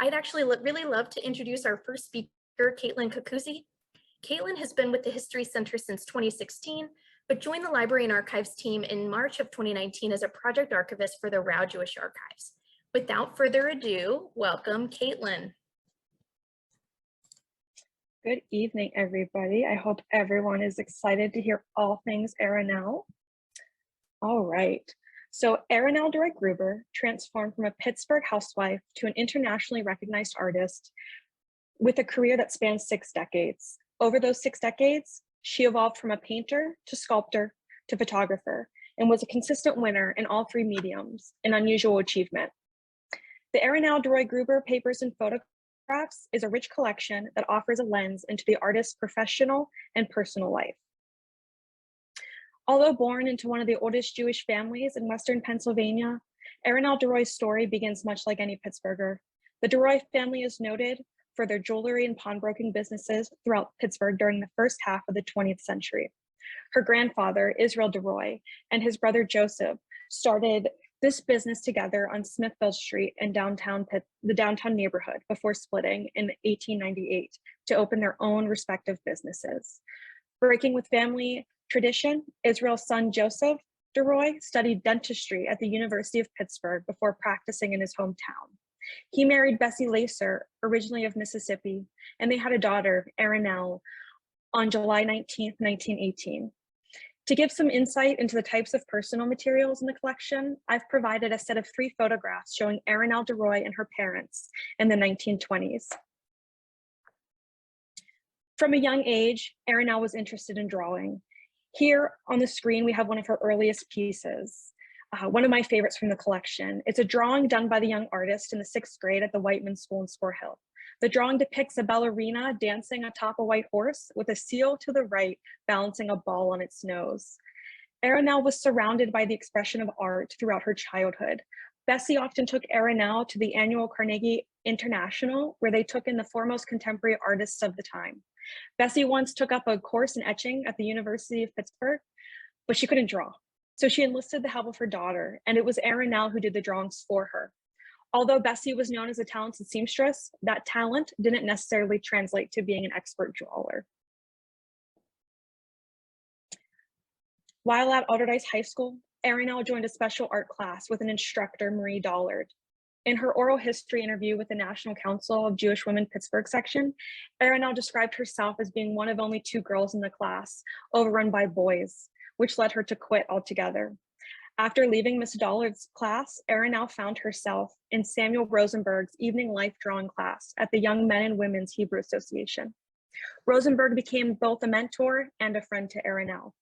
I'd actually really love to introduce our first speaker, Catelyn Cocuzzi. Catelyn has been with the History Center since 2016, but joined the Library and Archives team in March of 2019 as a project archivist for the Rao Jewish Archives. Without further ado, welcome, Catelyn. Good evening, everybody. I hope everyone is excited to hear all things Aaronel. All right. So Aaronel deRoy Gruber transformed from a Pittsburgh housewife to an internationally recognized artist with a career that spans 6 decades. Over those 6 decades, she evolved from a painter to sculptor to photographer and was a consistent winner in all 3 mediums, an unusual achievement. The Aaronel deRoy Gruber Papers and Photographs is a rich collection that offers a lens into the artist's professional and personal life. Although born into one of the oldest Jewish families in Western Pennsylvania, Aaronel deRoy's story begins much like any Pittsburgher. The deRoy family is noted for their jewelry and pawnbroking businesses throughout Pittsburgh during the first half of the 20th century. Her grandfather, Aaronel deRoy, and his brother Joseph started this business together on Smithville Street in the downtown neighborhood before splitting in 1898 to open their own respective businesses. Breaking with family tradition, Israel's son Joseph deRoy studied dentistry at the University of Pittsburgh before practicing in his hometown. He married Bessie Lacer, originally of Mississippi, and they had a daughter, Aaronel, on July 19, 1918. To give some insight into the types of personal materials in the collection, I've provided a set of 3 photographs showing Aaronel deRoy and her parents in the 1920s. From a young age, Aaronel was interested in drawing. Here on the screen, we have one of her earliest pieces, one of my favorites from the collection. It's a drawing done by the young artist in the 6th grade at the Whiteman School in Spore Hill. The drawing depicts a ballerina dancing atop a white horse with a seal to the right balancing a ball on its nose. Aaronel was surrounded by the expression of art throughout her childhood. Bessie often took Aaronel to the annual Carnegie International, where they took in the foremost contemporary artists of the time. Bessie once took up a course in etching at the University of Pittsburgh, but she couldn't draw. So she enlisted the help of her daughter, and it was Aaronel who did the drawings for her. Although Bessie was known as a talented seamstress, that talent didn't necessarily translate to being an expert drawer. While at Alderdice High School, Aaronel joined a special art class with an instructor, Marie Dollard. In her oral history interview with the National Council of Jewish Women Pittsburgh section, Aaronel described herself as being one of only 2 girls in the class, overrun by boys, which led her to quit altogether. After leaving Miss Dollard's class, Aaronel found herself in Samuel Rosenberg's evening life drawing class at the Young Men and Women's Hebrew Association. Rosenberg became both a mentor and a friend to Aaronel.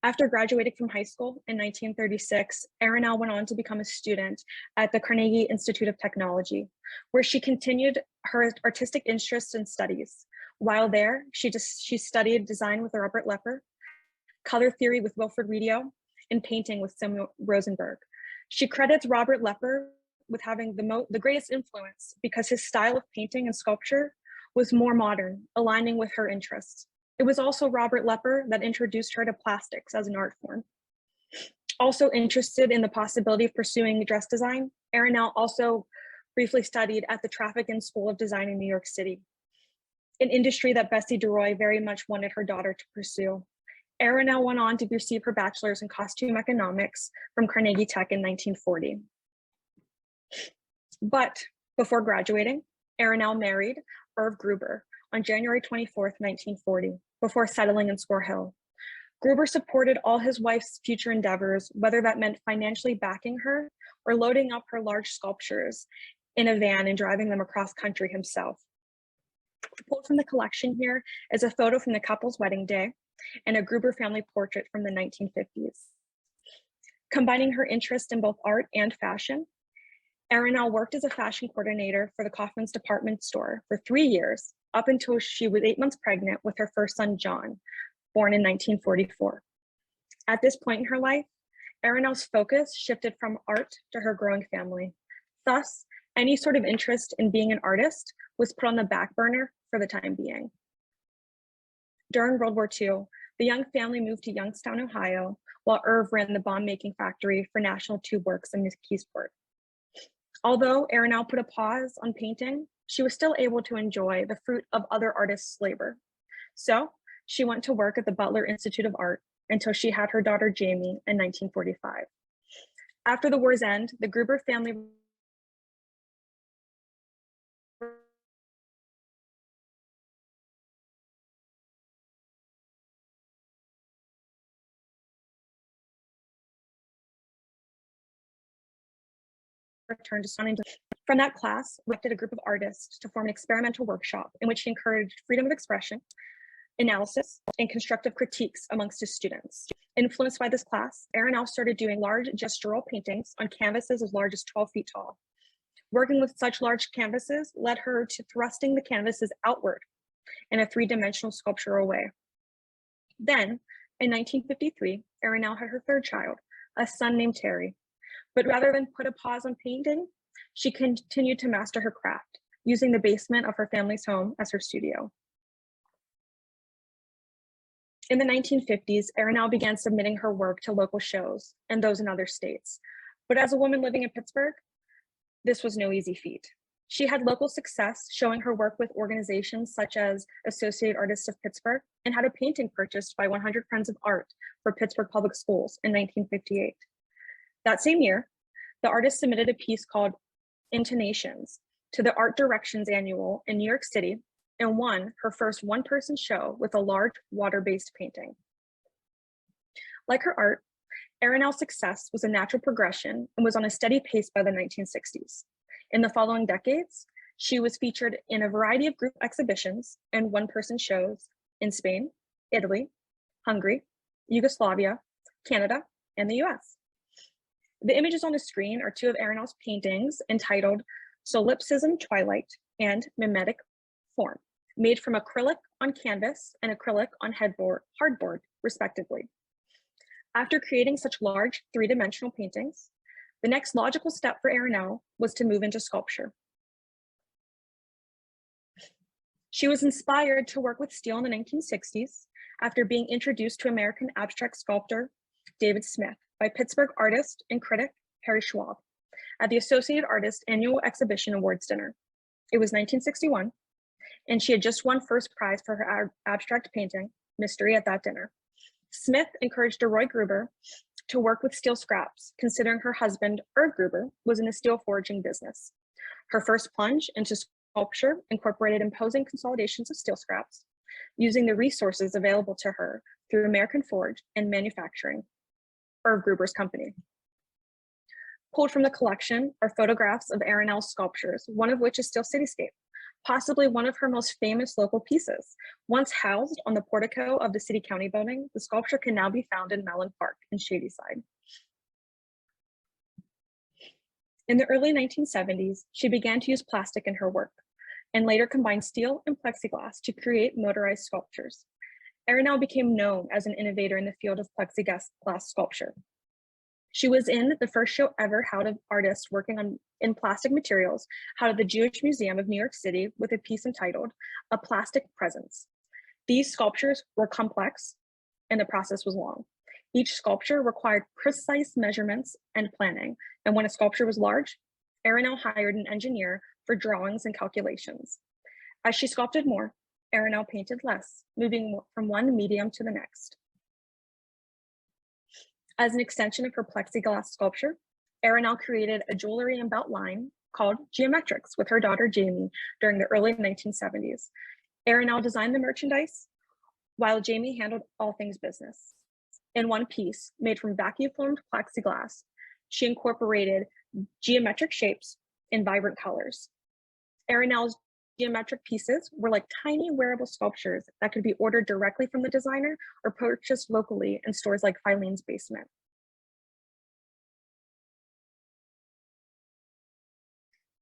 After graduating from high school in 1936, Aaronel went on to become a student at the Carnegie Institute of Technology, where she continued her artistic interests and studies. While there, she studied design with Robert Lepper, color theory with Wilfred Redio, and painting with Samuel Rosenberg. She credits Robert Lepper with having the greatest influence because his style of painting and sculpture was more modern, aligning with her interests. It was also Robert Lepper that introduced her to plastics as an art form. Also interested in the possibility of pursuing dress design, Aaronel also briefly studied at the Traffic School of Design in New York City, an industry that Bessie deRoy very much wanted her daughter to pursue. Aaronel went on to receive her bachelor's in costume economics from Carnegie Tech in 1940. But before graduating, Aaronel married Irv Gruber on January 24th, 1940, before settling in Spore Hill. Gruber supported all his wife's future endeavors, whether that meant financially backing her or loading up her large sculptures in a van and driving them across country himself. Pulled from the collection here is a photo from the couple's wedding day and a Gruber family portrait from the 1950s. Combining her interest in both art and fashion, Aaronel worked as a fashion coordinator for the Kaufman's department store for 3 years, up until she was 8 months pregnant with her first son, John, born in 1944. At this point in her life, Aaronel's focus shifted from art to her growing family. Thus, any sort of interest in being an artist was put on the back burner for the time being. During World War II, the young family moved to Youngstown, Ohio, while Irv ran the bomb-making factory for National Tube Works in McKeesport. Although Aaronel put a pause on painting, she was still able to enjoy the fruit of other artists' labor. So she went to work at the Butler Institute of Art until she had her daughter Jamie in 1945. After the war's end, the Gruber family returned to Stonington. From that class, we elected a group of artists to form an experimental workshop in which he encouraged freedom of expression, analysis, and constructive critiques amongst his students. Influenced by this class, Aaronel started doing large gestural paintings on canvases as large as 12 feet tall. Working with such large canvases led her to thrusting the canvases outward in a three-dimensional sculptural way. Then, in 1953, Aaronel had her third child, a son named Terry. But rather than put a pause on painting, she continued to master her craft, using the basement of her family's home as her studio. In the 1950s, Aaronel began submitting her work to local shows and those in other states. But as a woman living in Pittsburgh, this was no easy feat. She had local success showing her work with organizations such as Associated Artists of Pittsburgh and had a painting purchased by 100 Friends of Art for Pittsburgh Public Schools in 1958. That same year, the artist submitted a piece called Intonations to the Art Directions Annual in New York City and won her first one-person show with a large water-based painting. Like her art, Aaronel's success was a natural progression and was on a steady pace by the 1960s. In the following decades, she was featured in a variety of group exhibitions and one-person shows in Spain, Italy, Hungary, Yugoslavia, Canada, and the US. The images on the screen are two of Aaronel's paintings entitled Solipsism Twilight and Mimetic Form, made from acrylic on canvas and acrylic on hardboard, respectively. After creating such large three-dimensional paintings, the next logical step for Aaronel was to move into sculpture. She was inspired to work with steel in the 1960s after being introduced to American abstract sculptor David Smith by Pittsburgh artist and critic Harry Schwab at the Associated Artists Annual Exhibition Awards Dinner. It was 1961, and she had just won first prize for her abstract painting, Mystery, at that dinner. Smith encouraged deRoy Gruber to work with steel scraps, considering her husband, Gruber, was in the steel forging business. Her first plunge into sculpture incorporated imposing consolidations of steel scraps, using the resources available to her through American Forge and Manufacturing, Gruber's company. Pulled from the collection are photographs of Aaronel's sculptures, one of which is still Cityscape, possibly one of her most famous local pieces. Once housed on the portico of the City County building, the sculpture can now be found in Mellon Park in Shadyside. In the early 1970s, she began to use plastic in her work and later combined steel and plexiglass to create motorized sculptures. Aaronel became known as an innovator in the field of plexiglass sculpture. She was in the first show ever held of artists working in plastic materials held at the Jewish Museum of New York City with a piece entitled A Plastic Presence. These sculptures were complex and the process was long. Each sculpture required precise measurements and planning, and when a sculpture was large, Aaronel hired an engineer for drawings and calculations. As she sculpted more, Aaronel painted less, moving from one medium to the next. As an extension of her plexiglass sculpture, Aaronel created a jewelry and belt line called Geometrics with her daughter Jamie during the early 1970s. Aaronel designed the merchandise, while Jamie handled all things business. In one piece, made from vacuum-formed plexiglass, she incorporated geometric shapes in vibrant colors. Aaronel's geometric pieces were like tiny wearable sculptures that could be ordered directly from the designer or purchased locally in stores like Filene's Basement.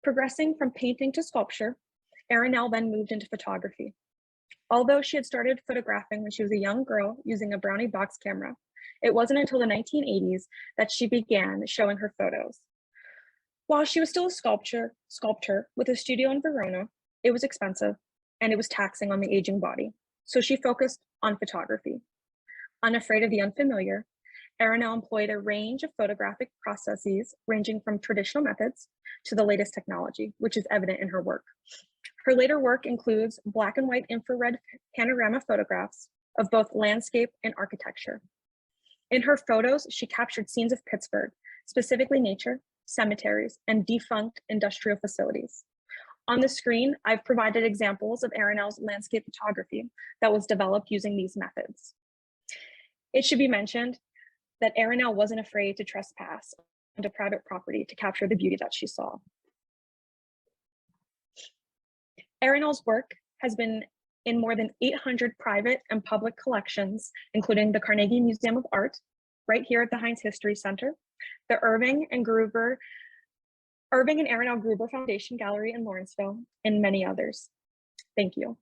Progressing from painting to sculpture, Aaronel then moved into photography. Although she had started photographing when she was a young girl using a Brownie box camera, it wasn't until the 1980s that she began showing her photos. While she was still a sculptor with a studio in Verona, it was expensive and it was taxing on the aging body, so she focused on photography. Unafraid of the unfamiliar, Aaronel employed a range of photographic processes ranging from traditional methods to the latest technology, which is evident in her work. Her later work includes black and white infrared panorama photographs of both landscape and architecture. In her photos, she captured scenes of Pittsburgh, specifically nature, cemeteries, and defunct industrial facilities. On the screen, I've provided examples of Aaronel's landscape photography that was developed using these methods. It should be mentioned that Aaronel wasn't afraid to trespass onto private property to capture the beauty that she saw. Aaronel's work has been in more than 800 private and public collections, including the Carnegie Museum of Art, right here at the Heinz History Center, the Irving and Aaronel Gruber Foundation Gallery in Lawrenceville, and many others. Thank you.